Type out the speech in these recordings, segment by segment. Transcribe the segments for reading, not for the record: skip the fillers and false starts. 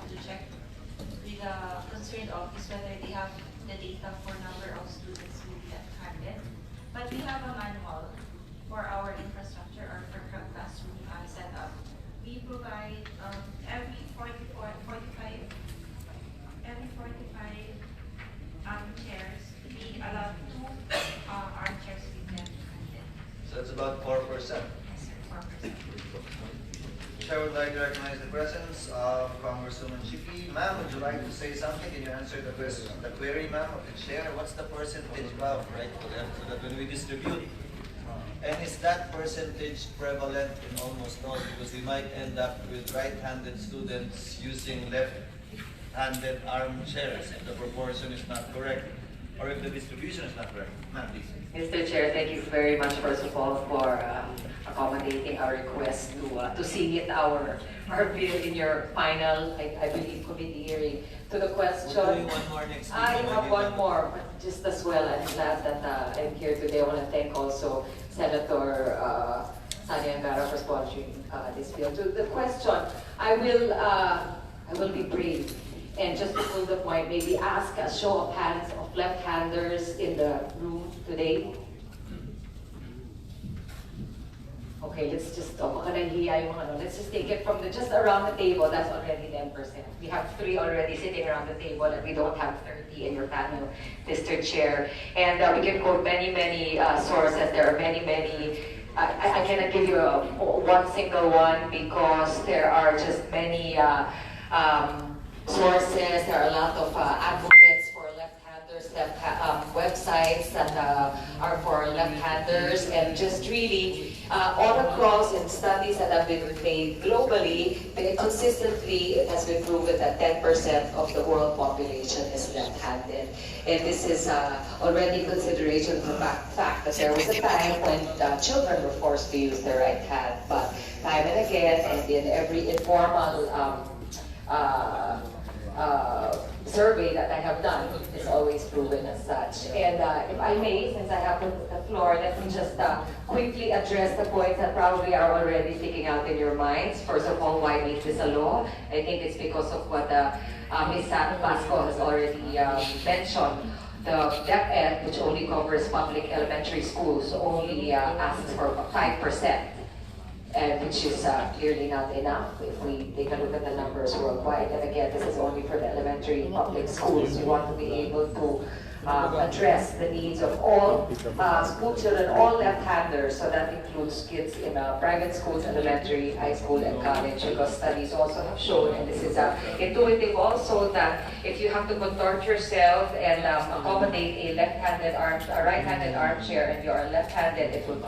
have to check with the concerned office whether they have the data for number of students who left-handed. But we have a manual for our infrastructure or for classroom setup. We provide every 45 chairs, we allow 2 armchairs with left-handed. So it's about 4%. Yes, sir, 4%. Chair would like to recognize the presence of Congresswoman Chiqui. Ma'am, would you like to say something? Can you answer the question, the query, ma'am, of the chair? What's the percentage of right to left so that when we distribute? And is that percentage prevalent in almost all? Because we might end up with right-handed students using left-handed armchairs if the proportion is not correct, or if the distribution is not correct. Ma'am, please. Mr. Chair, thank you very much, first of all, for accommodating our request to see it our bill in your final, I believe, committee hearing. To the question, We're doing one more next week. I have one more, but just as well. I'm glad that I'm here today. I want to thank also Senator Sani Angara for sponsoring this bill. To the question, I will be brave. And just to prove the point, maybe ask a show of hands of left-handers in the room today. Okay, let's just let's just take it from just around the table. That's already 10%. We have 3 already sitting around the table, and we don't have 30 in your panel, Mr. Chair. And we can quote many sources. There are many. I cannot give you one single one because there are just many sources. There are a lot of advocates for left-handers, websites that are for left-handers, and just really all across in studies that have been made globally, consistently it has been proven that 10% of the world population is left-handed. And this is already consideration for the fact that there was a time when children were forced to use their right hand, but time and again, and in every informal survey that I have done is always proven as such. And if I may, since I have the floor, let me just quickly address the points that probably are already sticking out in your minds. First of all, why make this a law? I think it's because of what Ms. Pasco has already mentioned. The DepEd, which only covers public elementary schools, only asks for 5%. Which is clearly not enough if we take a look at the numbers worldwide. And again, this is only for the elementary public schools. We want to be able to address the needs of all school children, all left-handers, so that includes kids in private schools, elementary, high school, and college, because studies also have shown, and this is intuitive also, that if you have to contort yourself and accommodate a right-handed armchair, and you are left-handed, it will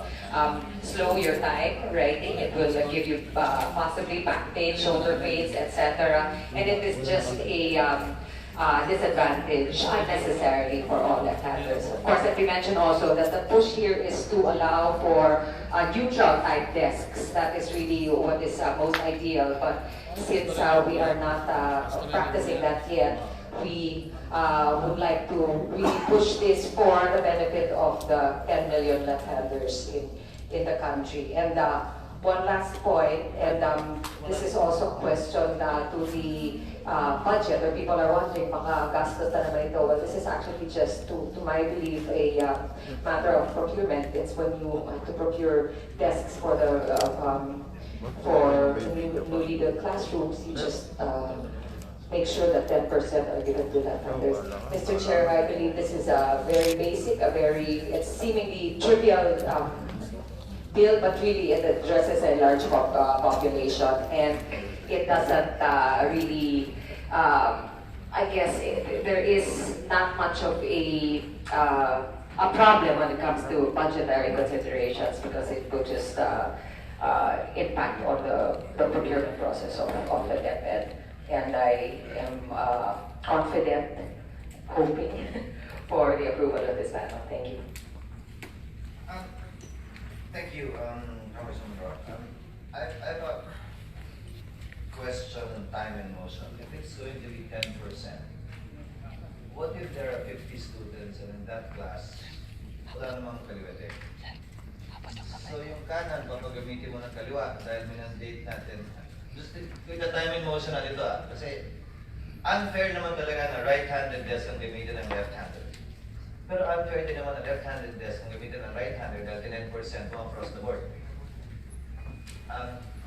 slow your time writing, it will give you possibly back pain, shoulder pains, etc. And it is just a disadvantage unnecessarily for all left-handers. Of course, let me mention also that the push here is to allow for neutral type desks. That is really what is most ideal. But since we are not practicing that yet, we would like to really push this for the benefit of the 10 million left-handers in the country. And one last point, and this is also a question to the budget, where people are wondering, baka gastos na naman ito. Well, this is actually just, to my belief, a matter of procurement. It's when you have to procure desks for the newly built classrooms, you just make sure that 10% are given to left-handers. Mr. Chair, I believe this is a very basic, it's seemingly trivial bill, but really it addresses a large population, and it doesn't really, I guess, there is not much of a problem when it comes to budgetary considerations, because it could just impact on the procurement process of the DepEd. And I am confident, hoping for the approval of this panel. Thank you. Thank you, Congressman Rock. I have a question on time and motion. If it's going to be 10%, what if there are 50 students and in that class, wala namang kaliwete? So yung kanan, papagamitin mo ng kaliwa dahil minandate natin. Just with the time and motion na dito kasi unfair naman talaga na right-handed desk ang gamitin ng left-handed. Pero unfair din naman na left-handed desk ang gamitin ng right-handed dahil 10% mo across the board.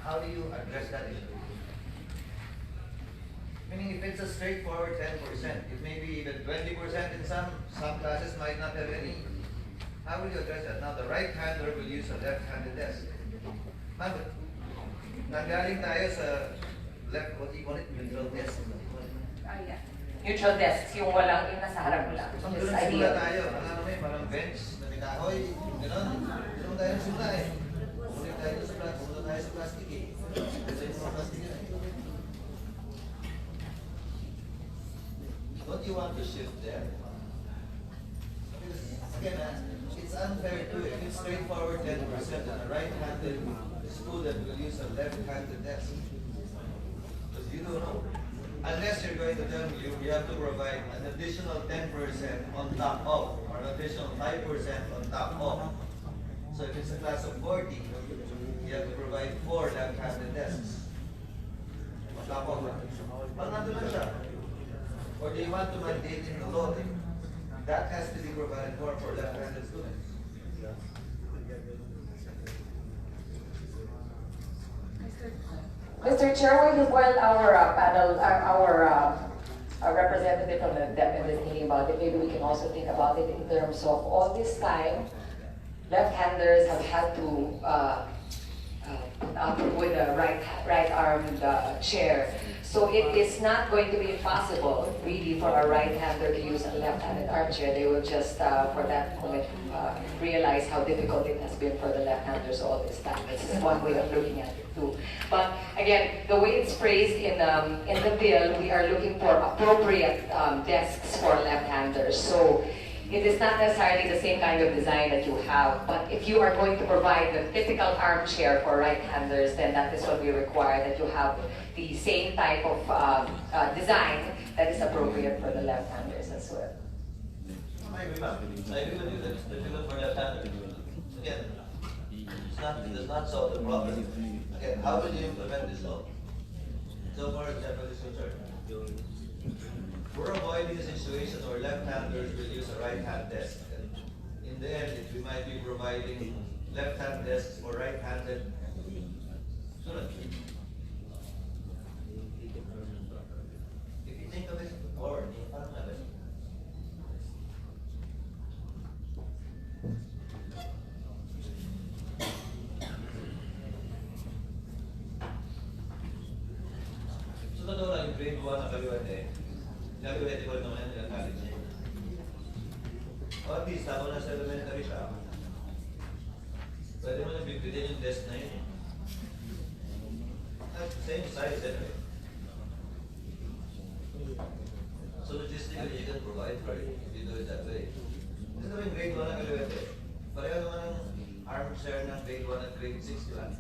How do you address that issue? Meaning if it's a straightforward 10%, it may be even 20% in some classes might not have any. How will you address that? Now the right-hander will use a left-handed desk. Bakit? Nanggaling tayo sa left, what do you call it? Neutral desk. Yeah. Neutral desks, yung walang yung nasa harap mo lang. Ang Which is doon simula ideal. tayo. Ano may parang bench na may kahoy. Ganon. Doon tayo simula eh. Ulit tayo sa plastic. Ulit tayo sa plastic eh. Kasi yung mga plastic yun eh. Don't you want to shift there? Because, again, it's unfair too. If it's straightforward 10% and a right-handed student will use a left-handed desk. Because you don't know. Unless you're going to tell me you have to provide an additional 10% on top of, or an additional 5% on top of. So if it's a class of 40, you have to provide 4 left-handed desks. On top of that. Well, nandun lang siya. Or do you want to mandate in the law that has to be provided for left-handed students? Mr. Chair, while our panel, our representative from the DEP is thinking about it, maybe we can also think about it in terms of all this time, left-handers have had to put up with a right-armed chair. So it is not going to be possible, really, for a right-hander to use a left-handed armchair. They will just, for that moment, realize how difficult it has been for the left-handers all this time. This is one way of looking at it too. But again, the way it's phrased in the bill, we are looking for appropriate desks for left-handers. So it is not necessarily the same kind of design that you have, but if you are going to provide the typical armchair for right-handers, then that is what we require, that you have the same type of design that is appropriate for the left-handers as well. I agree, ma'am. I agree with you that it's difficult for left-handers. Again, it does not solve the problem. Again, how will you implement this law? So for example, is concerned. We're avoiding a situation where left-handers will use a right-hand desk. And in the end, we might be providing left-hand desks for right-handed students. If you think of it forward, parang ano? So totoo lang, yung grade 1 na kaliwate, kaliwate ko naman yan, college. O at least, ako na sa elementary siya. Pwede mo na bigbitin yung desk na yun. At same size anyway. So logistically, you can provide for it if you do it that way. Kasi naman grade 1 na kaliwate. Pareho naman ang armchair ng grade 1 at grade 6, di ba?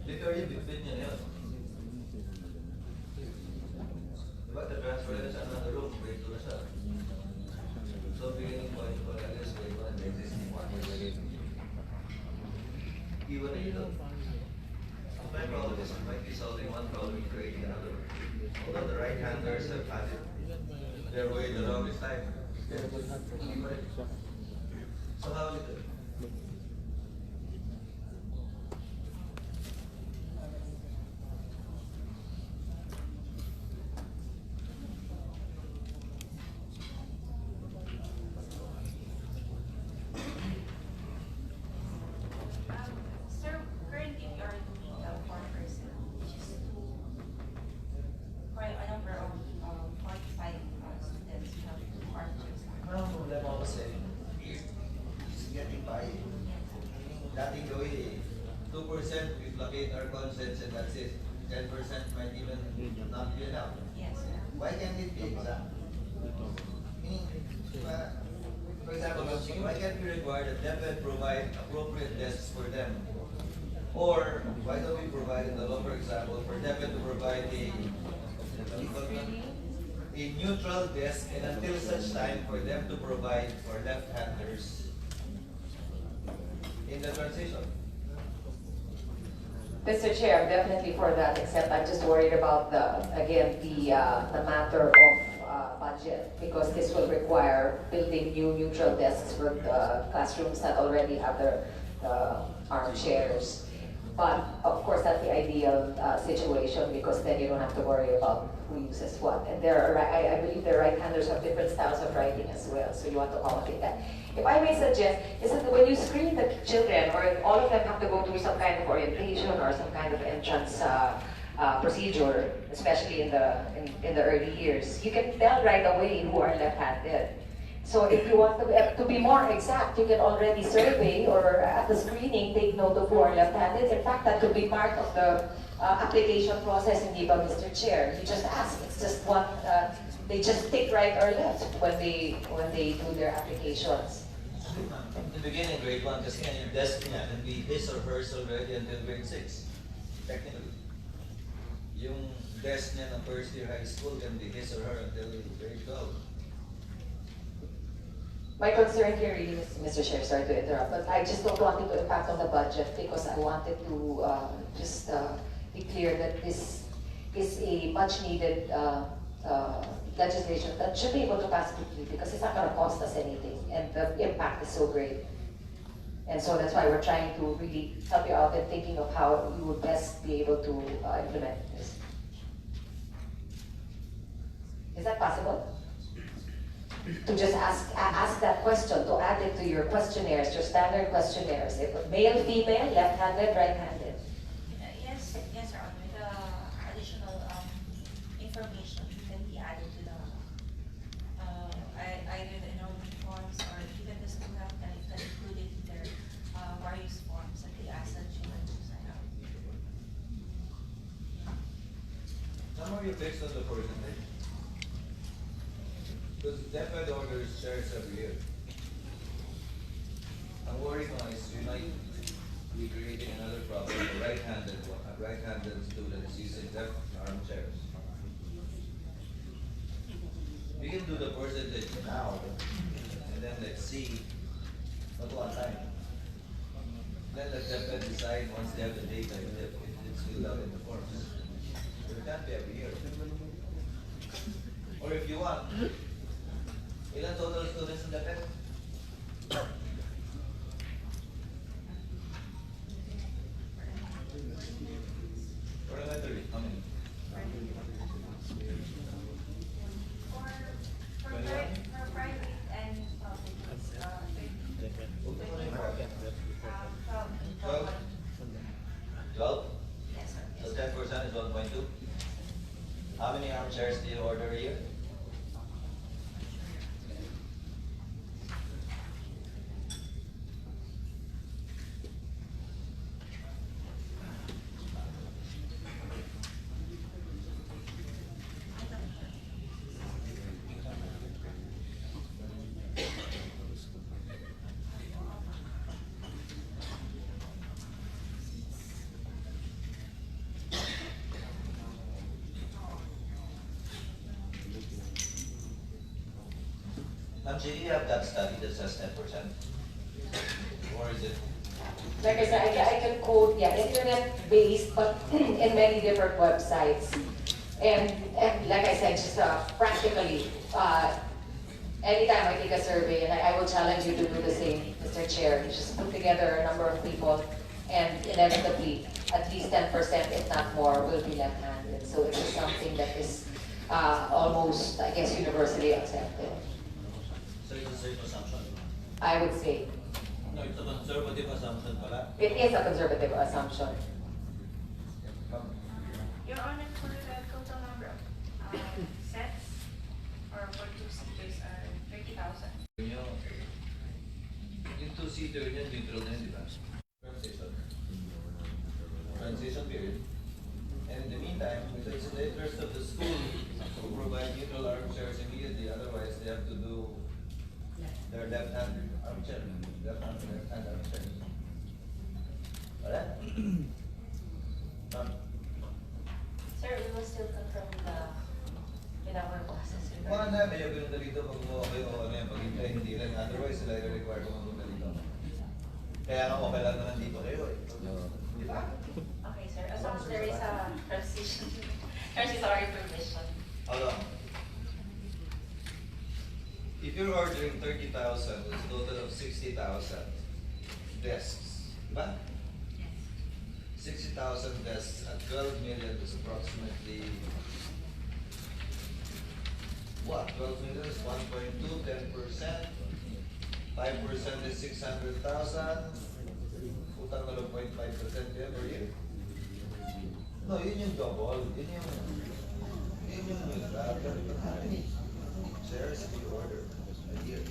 Literally, bigbit niya na yun. Diba, the-transfer na siya another room, grade 2 na siya. So beginning point for that is grade 1 and grade 6, even na yun. My problem is, you might be solving one problem and creating another. Although the right-handers have had it their way the longest time. So how will you do it? Sir, currently we are doing a 4%, which is for a number of 45 students. We have 2 armchairs. Ang problema ko kasi, it's getting by. Dating gawin 2% we placate our conscience and that's it. 10% might even not be enough. Yes, sir. Why can't it be exact? Meaning, for example, why can't we require that DepEd provide appropriate desks for them? Or why don't we provide in the law, for example, for DepEd to provide a neutral desk and until such time for them to provide for left-handers in the transition. Mr. Chair, I'm definitely for that, except I'm just worried about the matter of budget, because this will require building new neutral desks for the classrooms that already have the armchairs. But of course, that's the ideal situation, because then you don't have to worry about who uses what. And I believe the right-handers have different styles of writing as well, so you want to accommodate that. If I may suggest, is that when you screen the children, or if all of them have to go through some kind of orientation or some kind of entrance procedure, especially in the early years, you can tell right away who are left-handed. So if you want to be more exact, you can already survey or at the screening take note of who are left-handed. In fact, that could be part of the application process in DIBA, Mr. Chair. You just ask, it's just one, they just tick right or left when they do their applications. In the beginning, grade 1, kasi nga yung desk niya can be his or hers already until grade 6. Technically. Yung desk niya ng first year high school can be his or her until grade 12. My concern here really, Mr. Chair, sorry to interrupt, but I just don't want it to impact on the budget, because I wanted to just be clear that this is a much needed legislation that should be able to pass quickly, because it's not going to cost us anything, and the impact is so great. And so that's why we're trying to really help you out in thinking of how you would best be able to implement this. Is that possible? To just ask that question, to add it to your questionnaires, your standard questionnaires. If male, female, left-handed, right-handed. Yes, Your Honor. The additional information can be added to the either the enrollment forms, or even the school have that included in their various forms that they ask the children to sign up. How are you fixed on the percentage? Because DepEd orders shares every year. I'm worried now is we might be creating another problem for right-handed students using left armchairs. We can do the percentage now, and then let's see, not one time. Then let DepEd decide once they have the data if it's filled out in the forms. But it can't be every year. Or if you want, ilan total students in DepEd? Elementary, how many? For private and public, it's 12. 12? Yes, sir. So 10% is 1.2. How many armchairs do you order a year? Ma'am, do you have that study that says 10%? Or is it? Like I said, I can quote, yeah, internet-based, but in many different websites. And like I said, just practically, anytime I take a survey, and I will challenge you to do the same, Mr. Chair, you just put together a number of people, and inevitably, at least 10%, if not more, will be left-handed. So it's just something that is almost, I guess, universally accepted. So it's a safe assumption? I would say. No, it's a conservative assumption pala. It is a conservative assumption. Your Honor, for the total number of sets or for two-seaters are 30,000. Yung two-seater niya, neutral na yun, di ba? Transition. Transition period. And in the meantime, it's in the interest of the school to provide neutral armchairs immediately, otherwise they have to do their left-hand armchair. Left-hand armchair. Alright? Sir, we will still confirm in our process. Mga na, may yung dito pag gumawa kayo o ano yan, pag hindi lang, otherwise sila i-require kung dito. Kaya nga okay lang naman dito kayo eh. Di ba? Okay, sir. permission. There's already permission. How long? If you're ordering 30,000, it's a total of 60,000 desks. Diba? 60,000 desks at 12 million is approximately what? 12 million is 1.2, 10%. 5% is 600,000. Utang na lang 0.5% yan per year. No, yun yung double. Yun yung how many shares do you order a year?